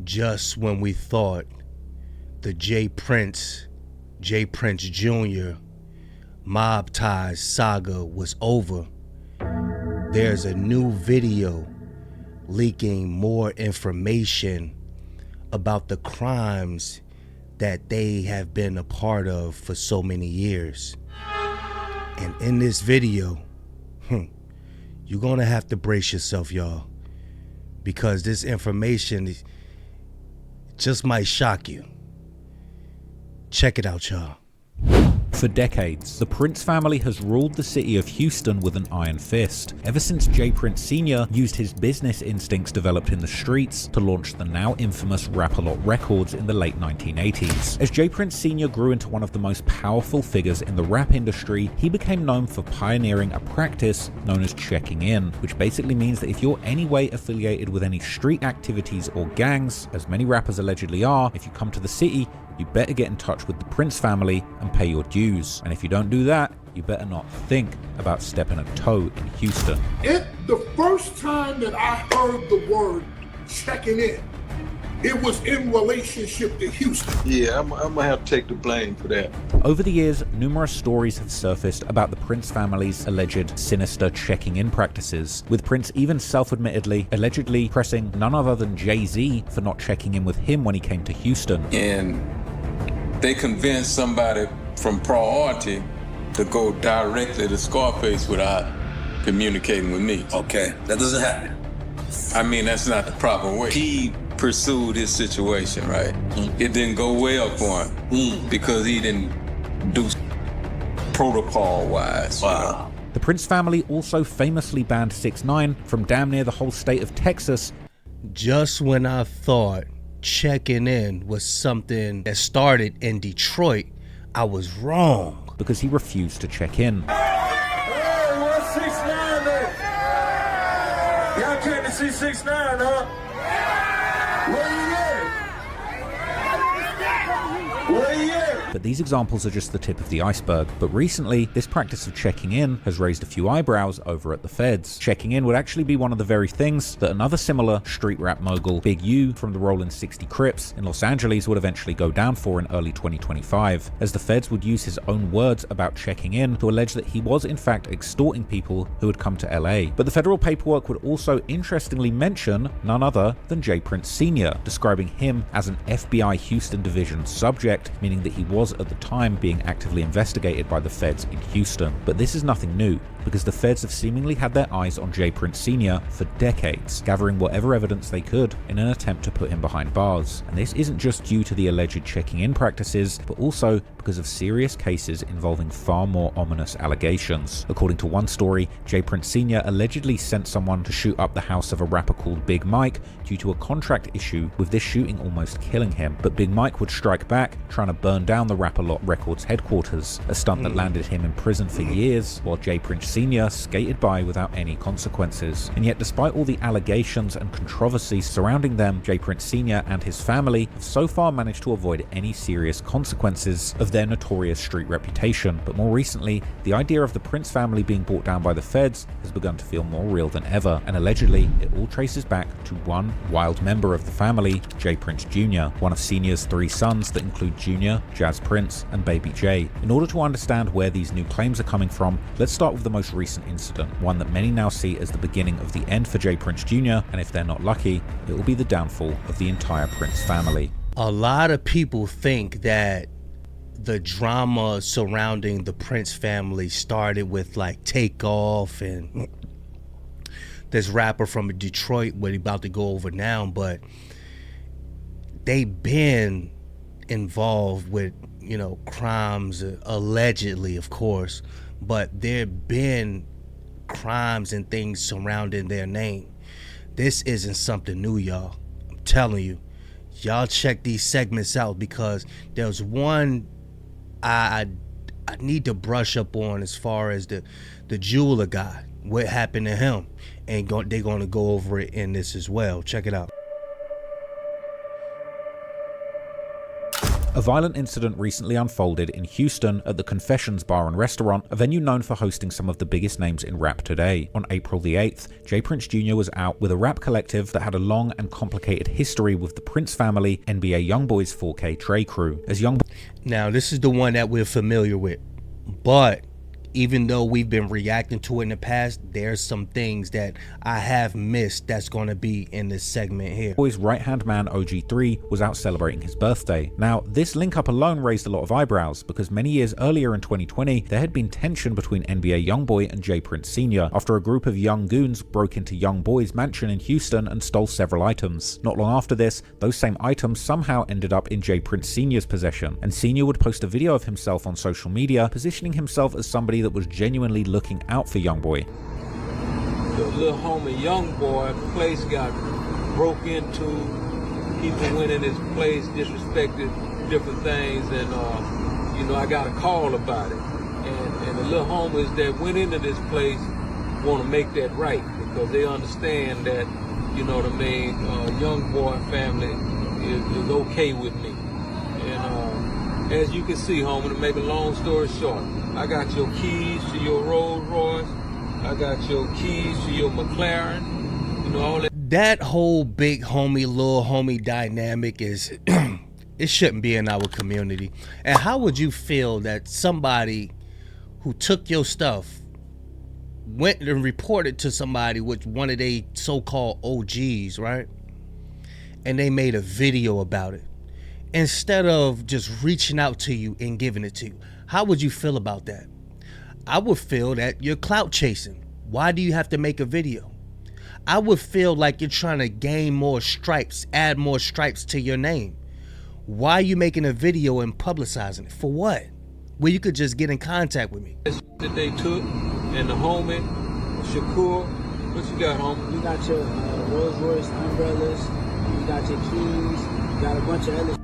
Just when we thought the J. Prince Jr. mob ties saga was over, there's a new video leaking more information about the crimes that they have been a part of for so many years. And in this video, you're gonna have to brace yourself, y'all, because this information just might shock you. Check it out, y'all. For decades, the Prince family has ruled the city of Houston with an iron fist, ever since J. Prince Sr. used his business instincts developed in the streets to launch the now infamous Rap-A-Lot Records in the late 1980s. As J. Prince Sr. grew into one of the most powerful figures in the rap industry, he became known for pioneering a practice known as checking in, which basically means that if you're any way affiliated with any street activities or gangs, as many rappers allegedly are, if you come to the city, you better get in touch with the Prince family and pay your dues. And if you don't do that, you better not think about stepping a toe in Houston. The first time that I heard the word checking in, it was in relationship to Houston. Yeah, I'm gonna have to take the blame for that. Over the years, numerous stories have surfaced about the Prince family's alleged sinister checking in practices, with Prince even self-admittedly allegedly pressing none other than Jay-Z for not checking in with him when he came to Houston. And they convinced somebody from Priority to go directly to Scarface without communicating with me. Okay, that doesn't happen. I mean, that's not the proper way. He pursued his situation, right? It didn't go well for him because he didn't do protocol-wise. Wow. The Prince family also famously banned 6ix9ine from damn near the whole state of Texas. Just when I thought checking in was something that started in Detroit, I was wrong. Because he refused to check in. Hey, what's 6ix9ine there? Y'all came to see 6ix9ine, huh? Where you at? Where you at? But these examples are just the tip of the iceberg. But recently, this practice of checking in has raised a few eyebrows over at the feds. Checking in would actually be one of the very things that another similar street rap mogul, Big U from the Rollin' 60 Crips in Los Angeles, would eventually go down for in early 2025, as the feds would use his own words about checking in to allege that he was in fact extorting people who had come to LA. But the federal paperwork would also interestingly mention none other than J. Prince Sr., describing him as an FBI Houston Division subject, meaning that he was at the time being actively investigated by the feds in Houston. But this is nothing new, because the feds have seemingly had their eyes on J. Prince Sr. for decades, gathering whatever evidence they could in an attempt to put him behind bars. And this isn't just due to the alleged checking in practices, but also because of serious cases involving far more ominous allegations. According to one story, J. Prince Sr. allegedly sent someone to shoot up the house of a rapper called Big Mike due to a contract issue, with this shooting almost killing him. But Big Mike would strike back, trying to burn down the Rap-A-Lot Records headquarters, a stunt that landed him in prison for years, while J. Prince Sr. skated by without any consequences. And yet, despite all the allegations and controversy surrounding them, J. Prince Sr. and his family have so far managed to avoid any serious consequences of their notorious street reputation. But more recently, the idea of the Prince family being brought down by the feds has begun to feel more real than ever, and allegedly it all traces back to one wild member of the family, J. Prince Jr., one of Senior's 3 sons that include Junior, Jazz Prince, and Baby J. In order to understand where these new claims are coming from, let's start with the most recent incident, one that many now see as the beginning of the end for J. Prince Jr., and if they're not lucky, it will be the downfall of the entire Prince family. A lot of people think that the drama surrounding the Prince family started with like Takeoff and this rapper from Detroit, what he about to go over now, but they been involved with, you know, crimes, allegedly, of course, but there been crimes and things surrounding their name. This isn't something new, y'all. I'm telling you. Y'all check these segments out, because there's one I need to brush up on as far as the jeweler guy, what happened to him, and they're going to go over it in this as well. Check it out. A violent incident recently unfolded in Houston at the Confessions Bar and Restaurant, a venue known for hosting some of the biggest names in rap today. On April the 8th, J. Prince Jr. was out with a rap collective that had a long and complicated history with the Prince family, NBA YoungBoy's 4K Trey crew. As Now, this is the one that we're familiar with, but even though we've been reacting to it in the past, there's some things that I have missed that's going to be in this segment here. Boy's right-hand man OG3 was out celebrating his birthday. Now, this link-up alone raised a lot of eyebrows because many years earlier in 2020, there had been tension between NBA YoungBoy and J. Prince Sr. after a group of young goons broke into YoungBoy's mansion in Houston and stole several items. Not long after this, those same items somehow ended up in J. Prince Sr.'s possession, and Sr. would post a video of himself on social media, positioning himself as somebody that was genuinely looking out for YoungBoy. The little homie YoungBoy, place got broke into. People went in his place, disrespected different things, and I got a call about it. And the little homies that went into this place want to make that right because they understand that, YoungBoy family is okay with me. And as you can see, homie, to make a long story short, I got your keys to your Rolls Royce. I got your keys to your McLaren. All that. That whole big homie, little homie dynamic is, it shouldn't be in our community. And how would you feel that somebody who took your stuff went and reported to somebody with one of they so-called OGs, right? And they made a video about it instead of just reaching out to you and giving it to you? How would you feel about that? I would feel that you're clout chasing. Why do you have to make a video? I would feel like you're trying to gain more stripes, add more stripes to your name. Why are you making a video and publicizing it? For what? Where you could just get in contact with me. That they took, and the homie, Shakur, what you got, homie? You got your Rolls Royce umbrellas, you got your keys, you got a bunch of other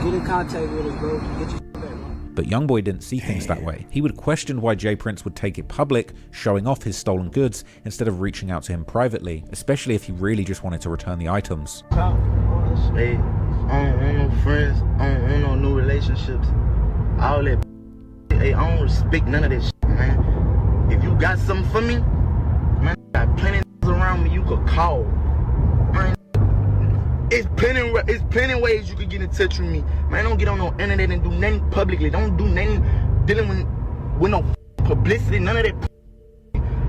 Get in contact with us, bro. Get your back, man. But YoungBoy didn't see things that way. He would question why J. Prince would take it public, showing off his stolen goods, instead of reaching out to him privately, especially if he really just wanted to return the items. Hey, I don't want no friends, I don't want no new relationships. All that, hey, I don't respect none of that shit, man. If you got something for me, man, I got plenty of around me you could call. Man, it's plenty ways you could get in touch with me. Man, don't get on no internet and do nothing publicly. Don't do nothing dealing with no publicity, none of that.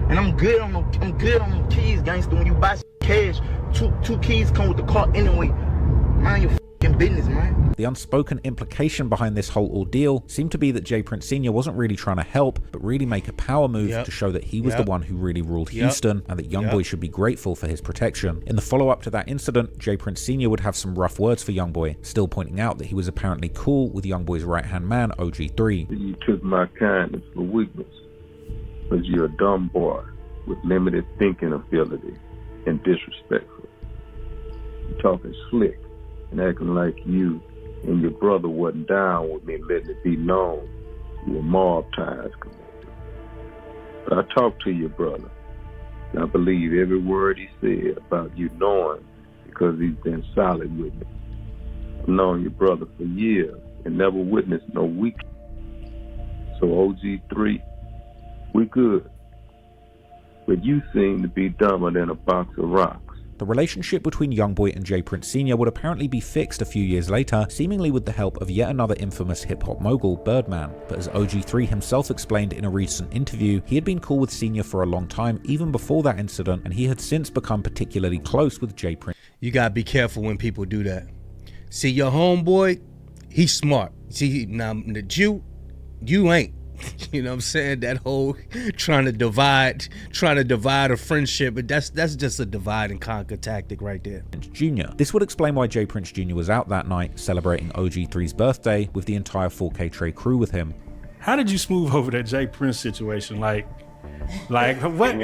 And I'm good on them keys, gangster. When you buy cash, two keys come with the car anyway. Mind your fucking business, man. The unspoken implication behind this whole ordeal seemed to be that J. Prince Sr. wasn't really trying to help, but really make a power move to show that he was the one who really ruled Houston, and that YoungBoy should be grateful for his protection. In the follow-up to that incident, J. Prince Sr. would have some rough words for YoungBoy, still pointing out that he was apparently cool with YoungBoy's right-hand man, OG3. You took my kindness for weakness, because you're a dumb boy with limited thinking ability and disrespectful. You're talking slick and acting like you and your brother wasn't down with me letting it be known you were mob ties connected. But I talked to your brother, and I believe every word he said about you knowing because he's been solid with me. I've known your brother for years and never witnessed no weakness. So OG3, we good. But you seem to be dumber than a box of rocks. The relationship between YoungBoy and J. Prince Sr. would apparently be fixed a few years later, seemingly with the help of yet another infamous hip-hop mogul, Birdman. But as OG3 himself explained in a recent interview, he had been cool with Sr. for a long time, even before that incident, and he had since become particularly close with J. Prince. You gotta be careful when people do that. See, your homeboy, he's smart. See, now the Jew, you ain't. You know what I'm saying? That whole trying to divide a friendship, but that's just a divide and conquer tactic right there. Jr. This would explain why J. Prince Jr. was out that night celebrating OG3's birthday with the entire 4K Trey crew with him. How did you smooth over that J. Prince situation? Like what?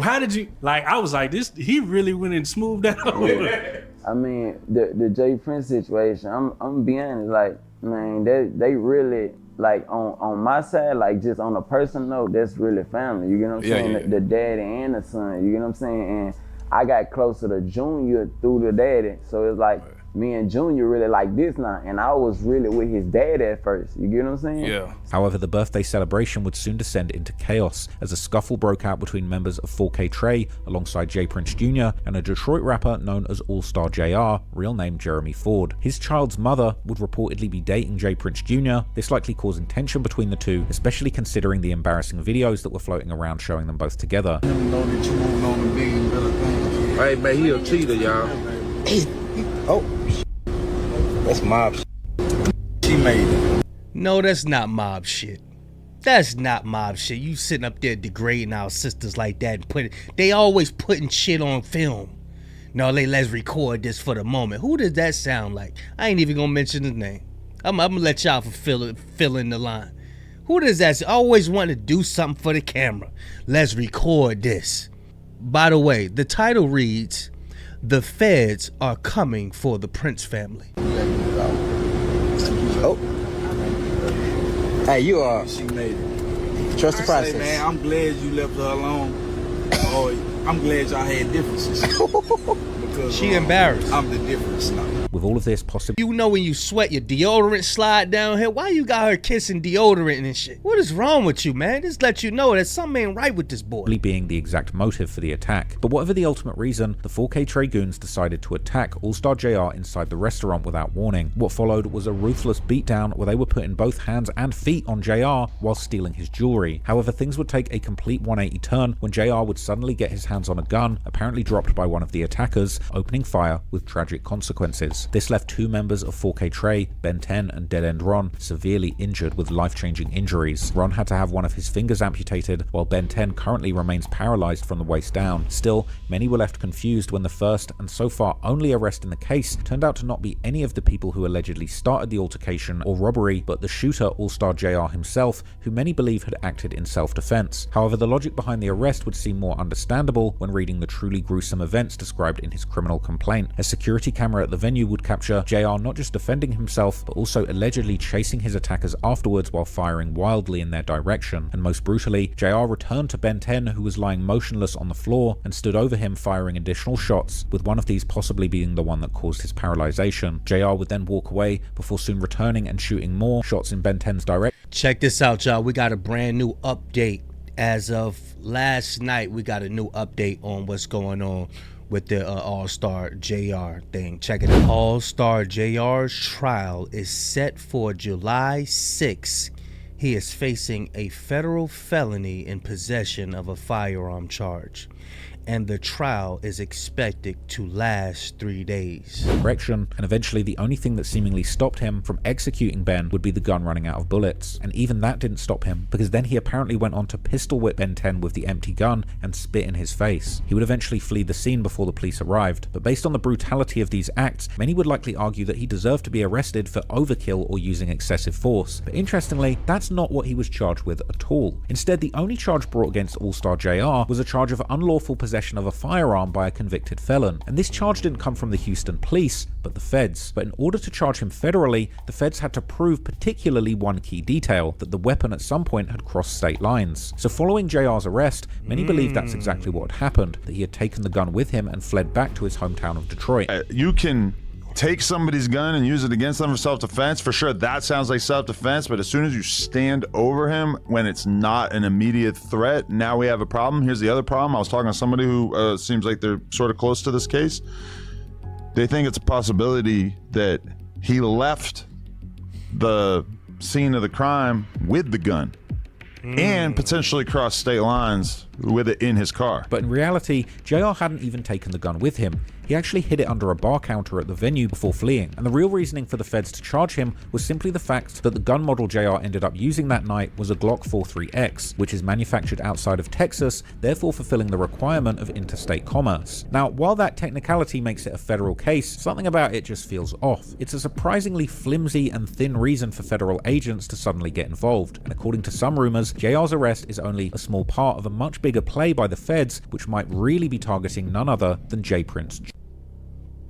How did you? Like, I was like, this. He really went and smoothed that over. I mean, the J. Prince situation. I'm being honest. Like, man, they really. Like on my side, like just on a personal note, that's really family. You get what I'm saying? Yeah. The daddy and the son. You get what I'm saying? And I got closer to Junior through the daddy, so it's like me and Junior really like this now, and I was really with his dad at first. You get what I'm saying? Yeah. However, the birthday celebration would soon descend into chaos as a scuffle broke out between members of 4K Trey alongside J Prince Jr. and a Detroit rapper known as All-Star JR, real name Jeremy Ford. His child's mother would reportedly be dating J Prince Jr., this likely causing tension between the two, especially considering the embarrassing videos that were floating around showing them both together. Hey man, he a cheater, y'all. Oh, that's mob shit. She made it. No, that's not mob shit. That's not mob shit. You sitting up there degrading our sisters like that and they always putting shit on film. No, let's record this for the moment. Who does that sound like? I ain't even gonna mention his name. I'm gonna let y'all fill in the line. Who does that? I always want to do something for the camera. Let's record this. By the way, the title reads, "The Feds Are Coming for the Prince Family." Oh. Hey, you are. She made it. Trust the process. Say, man, I'm glad you left her alone. I'm glad y'all had differences. Because She embarrassed. I'm the difference now. With all of this possibly, You know when you sweat, your deodorant slide down here. Why you got her kissing deodorant and shit? What is wrong with you, man? Just let you know that something ain't right with this boy. being the exact motive for the attack. But whatever the ultimate reason, the 4K Trey goons decided to attack All-Star JR inside the restaurant without warning. What followed was a ruthless beatdown where they were putting both hands and feet on JR while stealing his jewelry. However, things would take a complete 180 turn when JR would suddenly get his hands on a gun, apparently dropped by one of the attackers, opening fire with tragic consequences. This left two members of 4K Trey, Ben 10 and Dead End Ron, severely injured with life-changing injuries. Ron had to have one of his fingers amputated, while Ben 10 currently remains paralyzed from the waist down. Still, many were left confused when the first, and so far only arrest in the case, turned out to not be any of the people who allegedly started the altercation or robbery, but the shooter, All-Star JR himself, who many believe had acted in self-defense. However, the logic behind the arrest would seem more understandable when reading the truly gruesome events described in his criminal complaint. A security camera at the venue would capture JR not just defending himself, but also allegedly chasing his attackers afterwards while firing wildly in their direction. And most brutally, JR returned to Ben 10, who was lying motionless on the floor, and stood over him firing additional shots, with one of these possibly being the one that caused his paralyzation. JR would then walk away before soon returning and shooting more shots in Ben 10's direction. Check this out, y'all. We got a brand new update. As of last night, we got a new update on what's going on with the All-Star JR thing. Check it out. All-Star JR's trial is set for July 6th. He is facing a federal felony in possession of a firearm charge, and the trial is expected to last 3 days. And eventually the only thing that seemingly stopped him from executing Ben would be the gun running out of bullets. And even that didn't stop him, because then he apparently went on to pistol whip Ben 10 with the empty gun and spit in his face. He would eventually flee the scene before the police arrived, but based on the brutality of these acts, many would likely argue that he deserved to be arrested for overkill or using excessive force. But interestingly, that's not what he was charged with at all. Instead, the only charge brought against All-Star JR was a charge of unlawful possession of a firearm by a convicted felon. And this charge didn't come from the Houston police, but the feds. But in order to charge him federally, the feds had to prove particularly one key detail, that the weapon at some point had crossed state lines. So following JR's arrest, many believe that's exactly what had happened, that he had taken the gun with him and fled back to his hometown of Detroit. You can take somebody's gun and use it against them for self-defense, for sure, that sounds like self-defense, but as soon as you stand over him when it's not an immediate threat, now we have a problem. Here's the other problem. I was talking to somebody who seems like they're sort of close to this case. They think it's a possibility that he left the scene of the crime with the gun and potentially crossed state lines with it in his car. But in reality, JR hadn't even taken the gun with him. He actually hid it under a bar counter at the venue before fleeing, and the real reasoning for the feds to charge him was simply the fact that the gun model JR ended up using that night was a Glock 43X, which is manufactured outside of Texas, therefore fulfilling the requirement of interstate commerce. Now, while that technicality makes it a federal case, something about it just feels off. It's a surprisingly flimsy and thin reason for federal agents to suddenly get involved, and according to some rumors, JR's arrest is only a small part of a much bigger play by the feds, which might really be targeting none other than J Prince.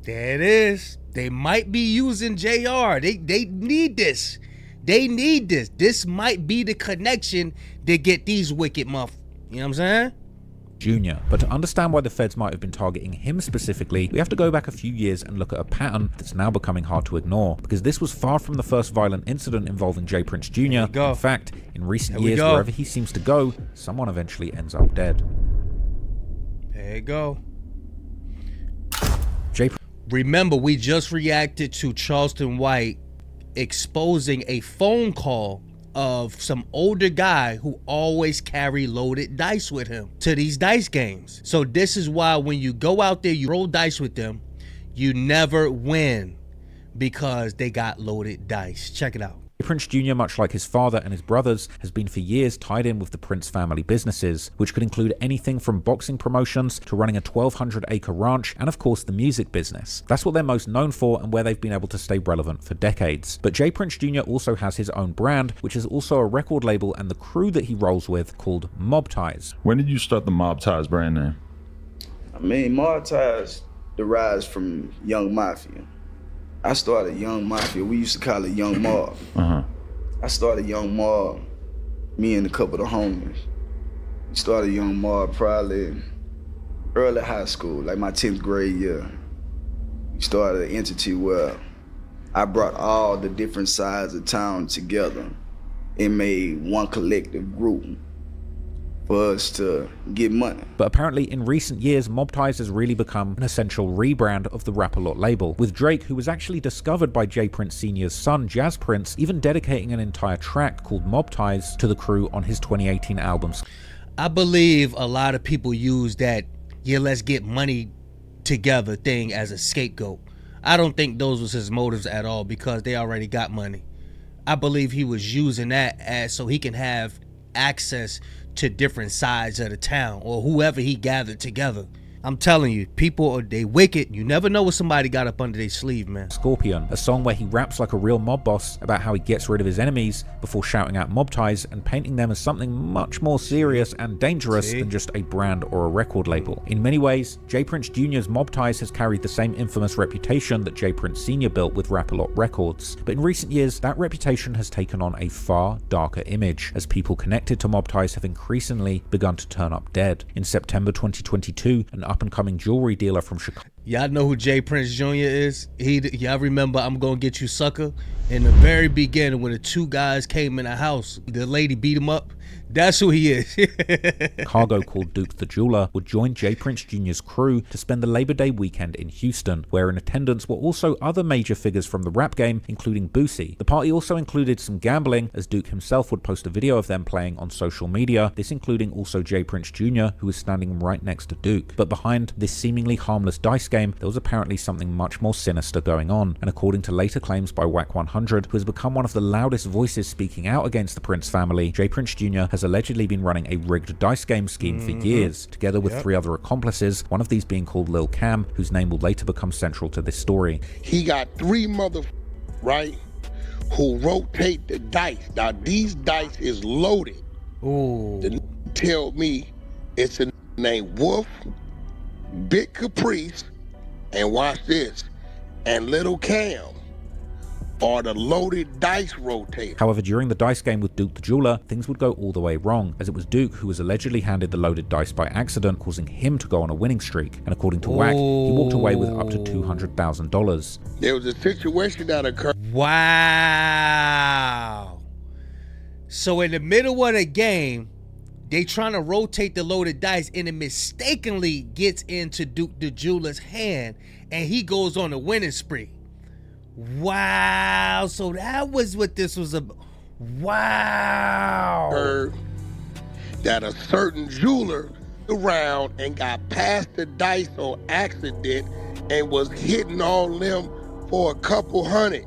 There it is. They might be using JR. They need this. They need this. This might be the connection to get these wicked You know what I'm saying? Jr. But to understand why the feds might have been targeting him specifically, we have to go back a few years and look at a pattern that's now becoming hard to ignore, because this was far from the first violent incident involving J. Prince Jr. In fact, in recent years, wherever he seems to go, someone eventually ends up dead. There you go. Remember, we just reacted to Charleston White exposing a phone call of some older guy who always carry loaded dice with him to these dice games. So this is why when you go out there, you roll dice with them, you never win because they got loaded dice. Check it out. Prince Jr., much like his father and his brothers, has been for years tied in with the Prince family businesses, which could include anything from boxing promotions to running a 1,200-acre ranch and, of course, the music business. That's what they're most known for and where they've been able to stay relevant for decades. But J. Prince Jr. also has his own brand, which is also a record label and the crew that he rolls with called Mob Ties. When did you start the Mob Ties brand name? I mean, Mob Ties derives from Young Mafia. I started Young Mafia. We used to call it Young Mob. I started Young Mob, me and a couple of homies. We started Young Mob probably early high school, like my 10th grade year. We started an entity where I brought all the different sides of town together and made one collective group for us to get money. But apparently in recent years, Mob Ties has really become an essential rebrand of the Rap-A-Lot label, with Drake, who was actually discovered by J. Prince Sr.'s son, Jazz Prince, even dedicating an entire track called Mob Ties to the crew on his 2018 album. I believe a lot of people use that, yeah, let's get money together thing as a scapegoat. I don't think those was his motives at all, because they already got money. I believe he was using that as so he can have access to different sides of the town or whoever he gathered together. I'm telling you, people, they wicked. You never know what somebody got up under their sleeve, man. Scorpion, a song where he raps like a real mob boss about how he gets rid of his enemies before shouting out mob ties and painting them as something much more serious and dangerous than just a brand or a record label. In many ways, J. Prince Jr.'s Mob Ties has carried the same infamous reputation that J. Prince Sr. built with Rap-A-Lot Records. But in recent years, that reputation has taken on a far darker image, as people connected to Mob Ties have increasingly begun to turn up dead. In September 2022, an up-and-coming jewelry dealer from Chicago. Y'all know who J. Prince Jr. is? Y'all remember I'm Gonna Get You Sucker? In the very beginning, when the two guys came in the house, the lady beat him up. That's who he is. Cargo called Duke the Jeweler would join J. Prince Jr.'s crew to spend the Labor Day weekend in Houston, where in attendance were also other major figures from the rap game, including Boosie. The party also included some gambling, as Duke himself would post a video of them playing on social media, this including also J. Prince Jr., who was standing right next to Duke. But behind this seemingly harmless dice game, there was apparently something much more sinister going on, and according to later claims by Wack 100, who has become one of the loudest voices speaking out against the Prince family, J. Prince Jr. has allegedly been running a rigged dice game scheme for years, together with 3 other accomplices, one of these being called Lil Cam, whose name will later become central to this story. He got 3 right, who rotate the dice. Now these dice is loaded. The tell me it's a named Wolf, Big Caprice, and watch this, and Little Cam are the loaded dice rotator. However, during the dice game with Duke the Jeweler, things would go all the way wrong, as it was Duke who was allegedly handed the loaded dice by accident, causing him to go on a winning streak. And according to Wack, he walked away with up to $200,000. There was a situation that occurred. Wow. So in the middle of the game, they trying to rotate the loaded dice, and it mistakenly gets into Duke the Jeweler's hand, and he goes on a winning spree. Wow, so that was what this was about. Wow. Heard that a certain jeweler around and got past the dice on accident and was hitting on them for a couple hundred.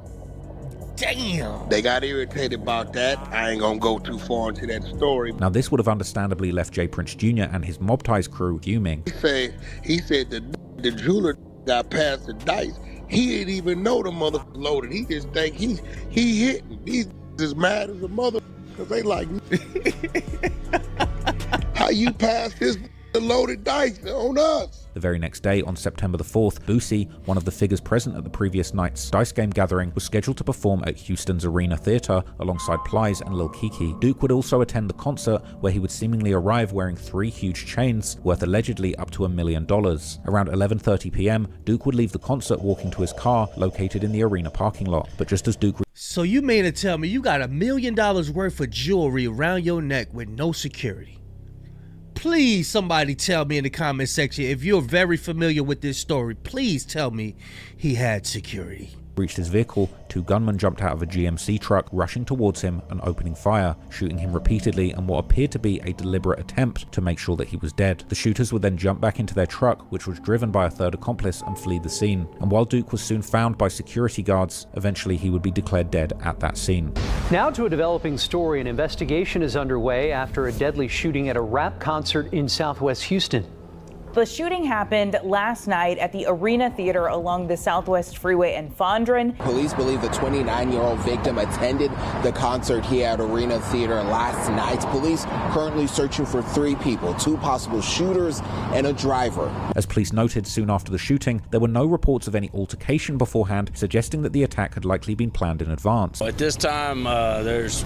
Damn. They got irritated about that. I ain't gonna go too far into that story. Now this would have understandably left J. Prince Jr. and his Mob Ties crew fuming. He said the jeweler got past the dice. He didn't even know the motherfucker loaded. He just think he hitting. He's as mad as a mother because they like, how you pass this the loaded dice on us. The very next day, on September the 4th, Boosie, one of the figures present at the previous night's dice game gathering, was scheduled to perform at Houston's Arena Theater alongside Plies and Lil Keke. Duke would also attend the concert, where he would seemingly arrive wearing 3 huge chains worth allegedly up to $1 million. Around 11:30 p.m., Duke would leave the concert walking to his car located in the arena parking lot. But just as Duke... So you mean to tell me you got $1 million worth of jewelry around your neck with no security? Please, somebody tell me in the comment section if you're very familiar with this story. Please tell me he had security. Reached his vehicle, 2 gunmen jumped out of a GMC truck, rushing towards him and opening fire, shooting him repeatedly in what appeared to be a deliberate attempt to make sure that he was dead. The shooters would then jump back into their truck, which was driven by a 3rd accomplice, and flee the scene. And while Duke was soon found by security guards, eventually he would be declared dead at that scene. Now to a developing story. An investigation is underway after a deadly shooting at a rap concert in Southwest Houston. The shooting happened last night at the Arena Theater along the Southwest Freeway in Fondren. Police believe the 29-year-old victim attended the concert here at Arena Theater last night. Police currently searching for 3 people, 2 possible shooters and a driver. As police noted soon after the shooting, there were no reports of any altercation beforehand, suggesting that the attack had likely been planned in advance. At this time,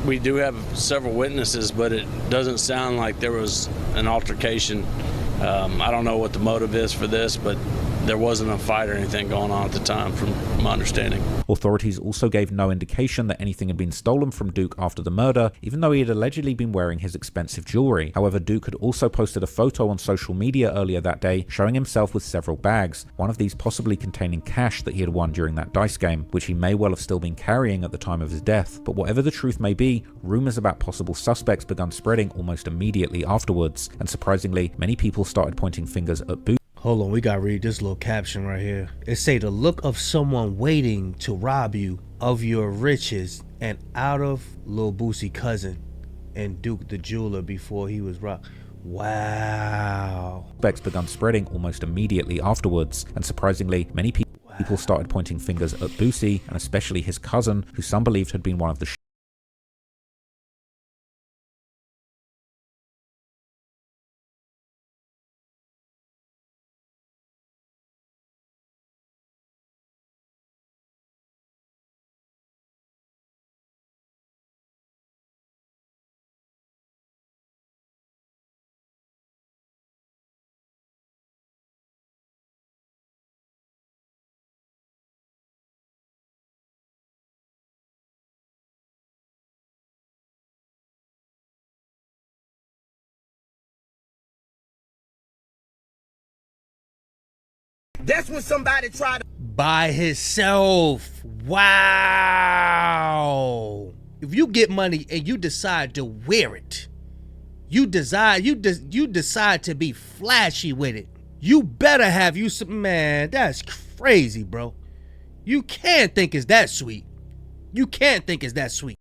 we do have several witnesses, but it doesn't sound like there was an altercation. I don't know what the motive is for this, but there wasn't a fight or anything going on at the time, from my understanding. Authorities also gave no indication that anything had been stolen from Duke after the murder, even though he had allegedly been wearing his expensive jewelry. However, Duke had also posted a photo on social media earlier that day showing himself with several bags, one of these possibly containing cash that he had won during that dice game, which he may well have still been carrying at the time of his death. But whatever the truth may be, rumors about possible suspects began spreading almost immediately afterwards, and surprisingly, many people started pointing fingers at Boosie. Hold on, we gotta read this little caption right here. It say, the look of someone waiting to rob you of your riches, and out of Lil Boosie cousin and Duke the jeweler before he was robbed. Wow. Suspects began spreading almost immediately afterwards, and surprisingly, many people started pointing fingers at Boosie, and especially his cousin, who some believed had been one of the That's when somebody tried to by himself. Wow. If you get money and you decide to wear it, you decide to be flashy with it, you better have you some, man, that's crazy, bro. You can't think it's that sweet. You can't think it's that sweet.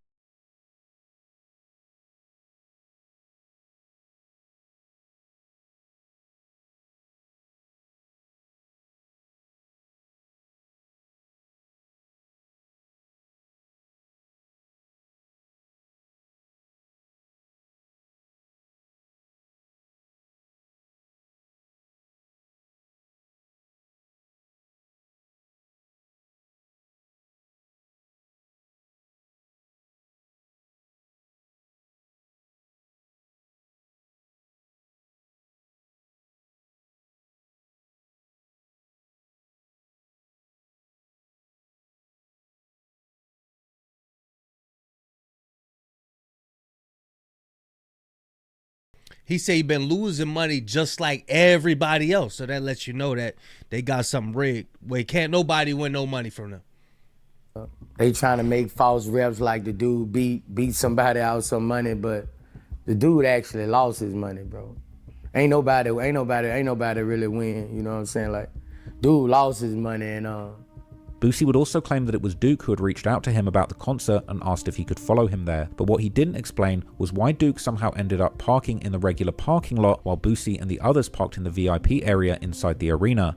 He said he been losing money just like everybody else. So that lets you know that they got something rigged. Wait, can't nobody win no money from them. They trying to make false reps like the dude beat somebody out some money, but the dude actually lost his money, bro. Ain't nobody really win. You know what I'm saying? Like, dude lost his money, and Boosie would also claim that it was Duke who had reached out to him about the concert and asked if he could follow him there. But what he didn't explain was why Duke somehow ended up parking in the regular parking lot while Boosie and the others parked in the VIP area inside the arena.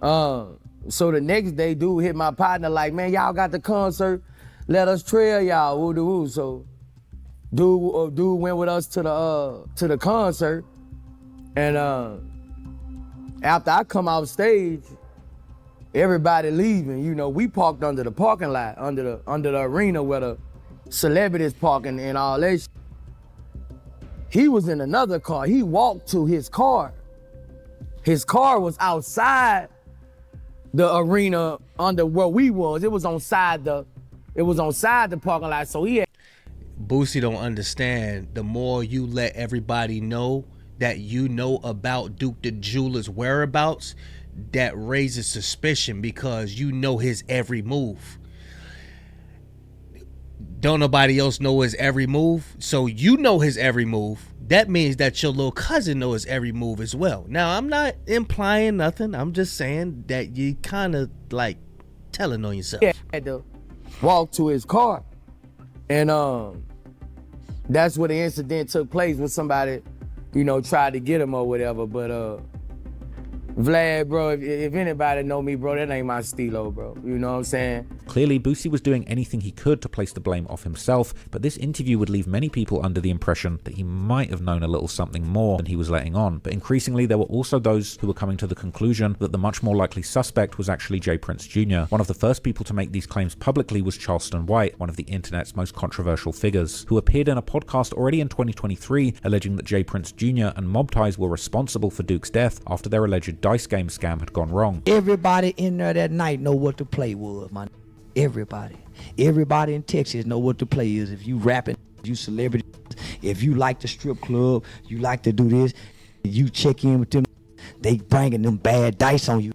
So the next day, dude hit my partner like, man, y'all got the concert. Let us trail y'all, woo-de-woo. So dude went with us to the concert, and After I come off stage, everybody leaving. You know, we parked under the parking lot, under the arena where the celebrities parking and all that shit. He was in another car. He walked to his car. His car was outside the arena under where we was. It was on side the parking lot. So he had Boosie don't understand. The more you let everybody know that you know about Duke the Jeweler's whereabouts, that raises suspicion because you know his every move. Don't nobody else know his every move, so you know his every move. That means that your little cousin knows his every move as well. Now, I'm not implying nothing. I'm just saying that you kind of like telling on yourself. He had to walk to his car, and that's where the incident took place when somebody, you know, tried to get him or whatever. But Vlad, bro, if anybody know me, bro, that ain't my stilo, bro. You know what I'm saying? Clearly, Boosie was doing anything he could to place the blame off himself, but this interview would leave many people under the impression that he might have known a little something more than he was letting on. But increasingly, there were also those who were coming to the conclusion that the much more likely suspect was actually J. Prince Jr. One of the first people to make these claims publicly was Charleston White, one of the internet's most controversial figures, who appeared in a podcast already in 2023 alleging that J. Prince Jr. and mob ties were responsible for Duke's death after their alleged dice game scam had gone wrong. Everybody in there that night know what the play was, man. Everybody in Texas know what the play is. If you rapping, you celebrity, if you like the strip club, you like to do this, you check in with them, they bringing them bad dice on you.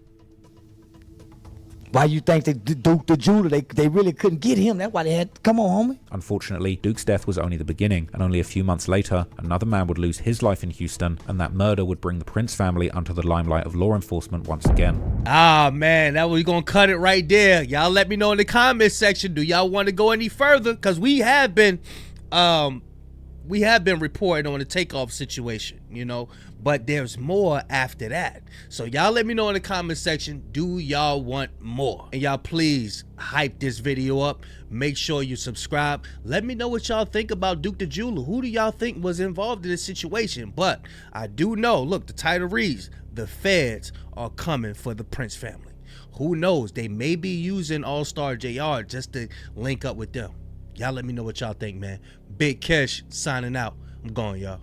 Why you think they Duke the Jeweler, they really couldn't get him? That's why they had, come on, homie. Unfortunately, Duke's death was only the beginning, and only a few months later, another man would lose his life in Houston, and that murder would bring the Prince family under the limelight of law enforcement once again. Ah, man, that we gonna cut it right there. Y'all let me know in the comments section, do y'all want to go any further? Because we have been reporting on the Takeoff situation, you know, but there's more after that. So y'all let me know in the comment section, do y'all want more? And y'all please hype this video up. Make sure you subscribe. Let me know what y'all think about Duke the Jeweler. Who do y'all think was involved in this situation? But I do know, look, the title reads, the feds are coming for the Prince family. Who knows? They may be using All-Star JR just to link up with them. Y'all let me know what y'all think, man. Big Kish signing out. I'm going, y'all.